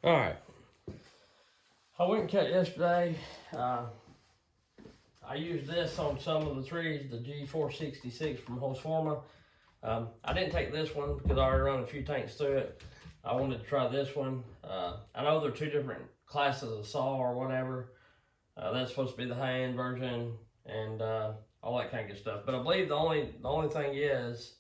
Alright. I went and cut yesterday. I used this on some of the trees, the G466 from Holzfforma. I didn't take this one because I already run a few tanks through it. I wanted to try this one. I know they're two different classes of saw or whatever. That's supposed to be the high-end version and all that kind of good stuff. But I believe the only thing is,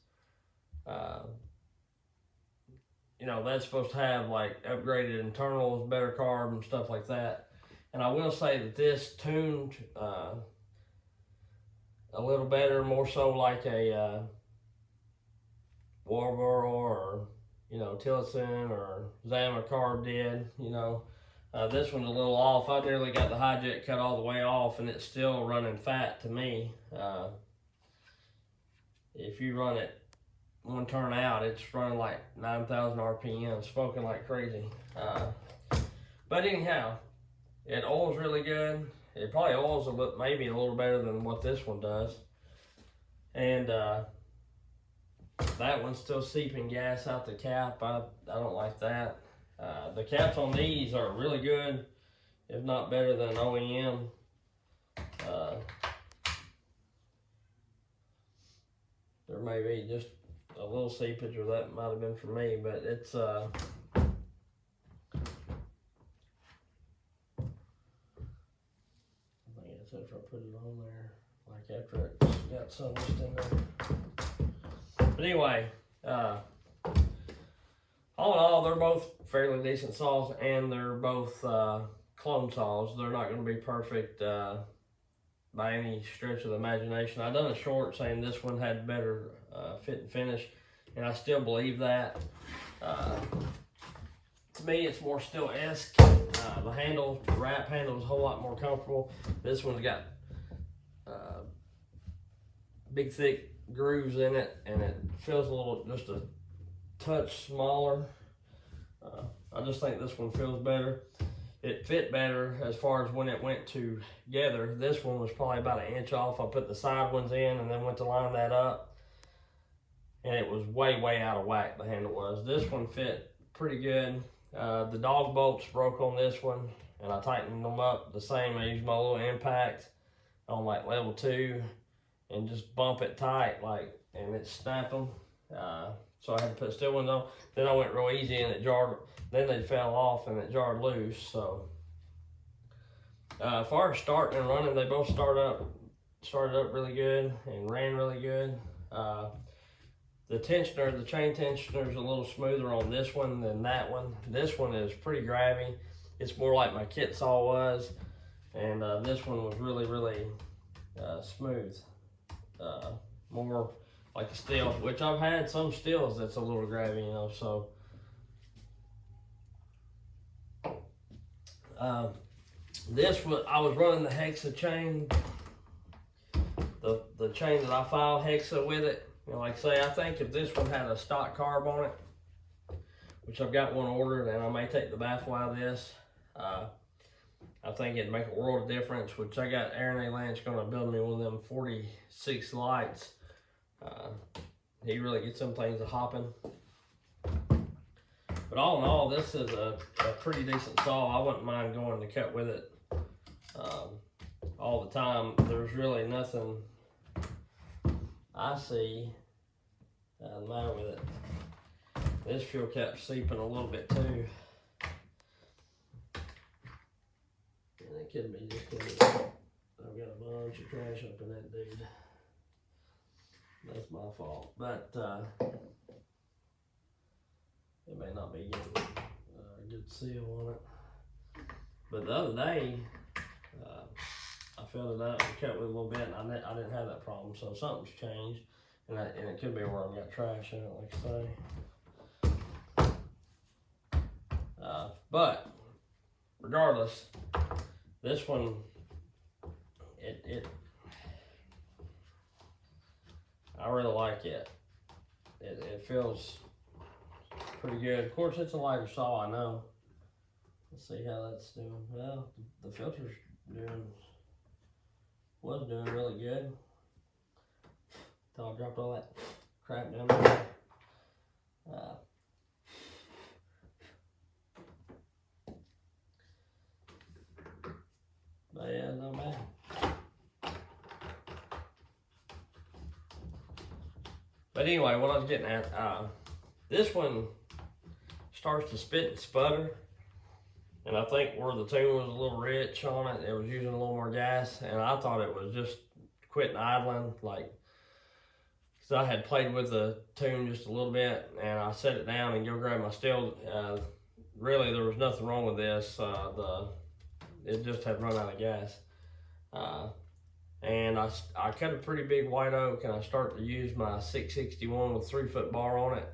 that's supposed to have like upgraded internals, better carb and stuff like that. And I will say that this tuned a little better, more so like a Warborough or Tillotson or Zama carb did. This one's a little off. I nearly got the high jet cut all the way off, and it's still running fat to me. If you run it one turn out, it's running like 9,000 RPM, smoking like crazy. But anyhow, it oils really good. It probably oils maybe a little better than what this one does. And that one's still seeping gas out the cap. I don't like that. The caps on these are really good, if not better than OEM. There may be just a little seepage, or that might have been for me, but it's I think that's if I put it on there, like after it's got some just in there. But anyway, all in all, they're both fairly decent saws, and they're both clone saws. They're not going to be perfect by any stretch of the imagination. I done a short saying this one had better fit and finish, and I still believe that. To me, it's more Stihl-esque. The handle, the wrap handle is a whole lot more comfortable. This one's got big, thick grooves in it, and it feels just a touch smaller. I just think this one feels better. It fit better as far as when it went together. This one was probably about an inch off. I put the side ones in and then went to line that up, and it was way, way out of whack, the handle was. This one fit pretty good. The dog bolts broke on this one, and I tightened them up the same. I used my little impact on like level 2 and just bump it tight, and it snapped them. So I had to put steel ones on. Then I went real easy and it jarred. Then they fell off and it jarred loose. So as far as starting and running, they both started up really good and ran really good. The tensioner, the chain tensioner is a little smoother on this one than that one. This one is pretty grabby. It's more like my kit saw was, and this one was really, really smooth. More like a Stihl, which I've had some Stihls that's a little grabby, so. I was running the Hexa chain, the chain that I filed Hexa with it. Like I say, I think if this one had a stock carb on it, which I've got one ordered, and I may take the baffle out of this, I think it'd make a world of difference, which I got Aaron A. Lynch going to build me one of them 46 lights. He really gets some things a hopping. But all in all, this is a pretty decent saw. I wouldn't mind going to cut with it all the time. There's really nothing I see the matter with it. This fuel cap's seeping a little bit too. And it could be just because I've got a bunch of trash up in that dude. That's my fault. But it may not be getting a good seal on it. But the other day, I filled it up and cut with a little bit, and I didn't have that problem. So something's changed, and it could be where I've got trash in it, like I say. But regardless, this one, I really like it. It feels pretty good. Of course, it's a lighter saw, I know. Let's see how that's doing. Well, the filter's was doing really good. Until I dropped all that crap down there. But anyway, what I was getting at, this one starts to spit and sputter. And I think where the tune was a little rich on it, it was using a little more gas. And I thought it was just quitting idling, like, because I had played with the tune just a little bit, and I set it down and go grab my steel. Really, there was nothing wrong with this. It just had run out of gas. And I cut a pretty big white oak, and I started to use my 661 with 3-foot bar on it.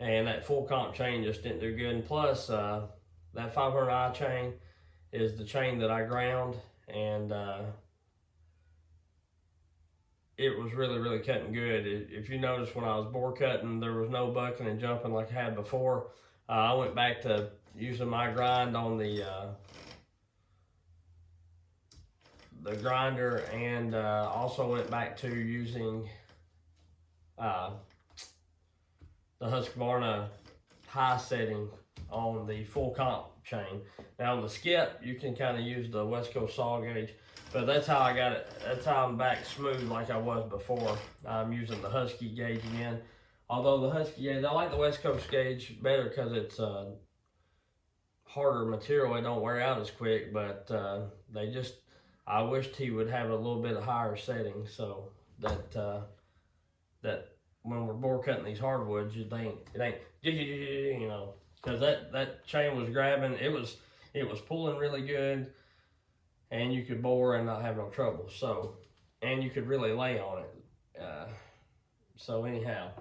And that full comp chain just didn't do good. And plus, that 500i chain is the chain that I ground, and it was really cutting good. If you notice, when I was bore cutting, there was no bucking and jumping like I had before. I went back to using my grind on the grinder, and also went back to using the Husqvarna high setting on the full comp chain. Now on the skip, you can kind of use the West Coast saw gauge, but that's how I got it. That's how I'm back smooth like I was before. I'm using the Husky gauge again. Although the Husky gauge, I like the West Coast gauge better because it's harder material. It don't wear out as quick, but I wished he would have a little bit of higher setting so that that when we're bore cutting these hardwoods, it ain't you know, because that chain was grabbing. It was pulling really good, and you could bore and not have no trouble. So, and you could really lay on it. So anyhow,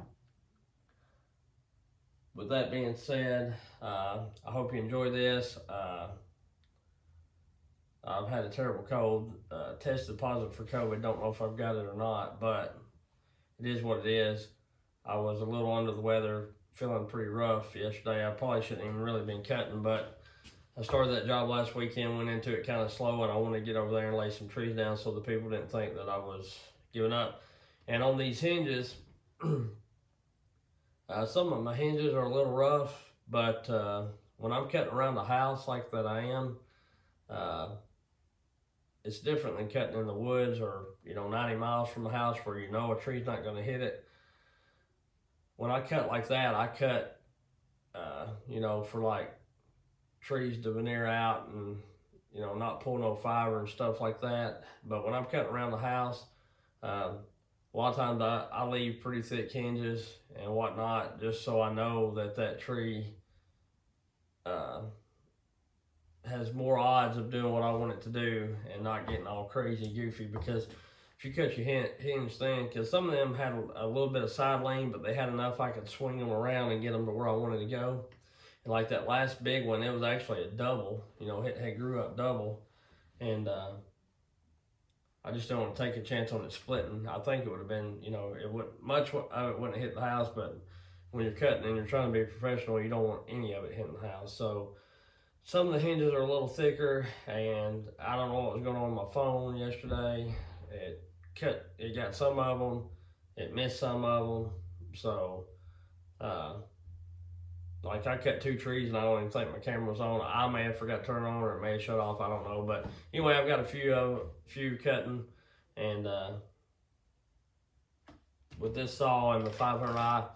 with that being said, I hope you enjoy this. I've had a terrible cold, tested positive for COVID. Don't know if I've got it or not, but it is what it is. I was a little under the weather, feeling pretty rough yesterday. I probably shouldn't even really been cutting, but I started that job last weekend, went into it kind of slow, and I wanted to get over there and lay some trees down so the people didn't think that I was giving up. And on these hinges, some of my hinges are a little rough, but when I'm cutting around the house like that I am, it's different than cutting in the woods or 90 miles from the house where a tree's not going to hit it. When I cut like that, I cut for like trees to veneer out and not pull no fiber and stuff like that. But when I'm cutting around the house, a lot of times I leave pretty thick hinges and whatnot, just so I know that tree has more odds of doing what I want it to do and not getting all crazy goofy. Because if you cut your hinge thin, because some of them had a little bit of side lean, but they had enough I could swing them around and get them to where I wanted to go. And like that last big one, it was actually a double. It had grew up double, and I just don't want to take a chance on it splitting. I think it would have been, it wouldn't hit the house, but when you're cutting and you're trying to be professional, you don't want any of it hitting the house. So some of the hinges are a little thicker, and I don't know what was going on with my phone yesterday. It got some of them, it missed some of them. So, like I cut 2 trees and I don't even think my camera was on. I may have forgot to turn it on, or it may have shut off. I don't know. But anyway, I've got a few cutting, and with this saw and the 500i,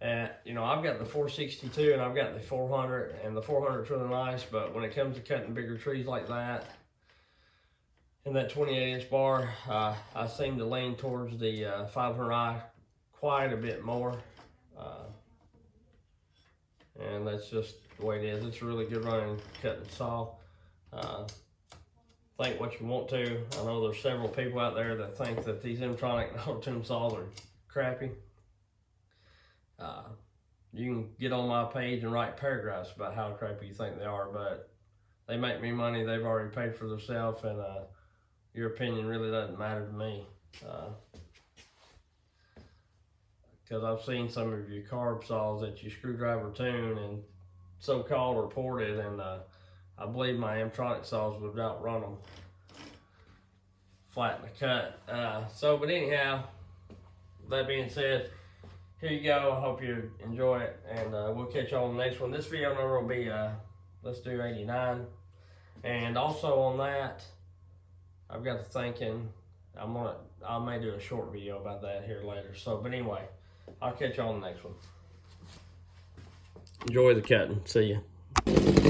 I've got the 462 and I've got the 400, and the 400's really nice. But when it comes to cutting bigger trees like that, and that 28-inch bar, I seem to lean towards the 500i quite a bit more. And that's just the way it is. It's a really good running cutting saw. Think what you want to. I know there's several people out there that think that these M-tronic auto-tune saws are crappy. You can get on my page and write paragraphs about how crappy you think they are, but they make me money. They've already paid for themselves, and your opinion really doesn't matter to me. Because I've seen some of your carb saws that you screwdriver tune and so-called reported, and I believe my M-tronic saws would outrun them flat in the cut. But anyhow, that being said, here you go. I hope you enjoy it, and we'll catch you on the next one. This video number will be, let's do 89. And also on that, I've got to thinking, I may do a short video about that here later. So, but anyway, I'll catch y'all on the next one. Enjoy the cutting. See ya.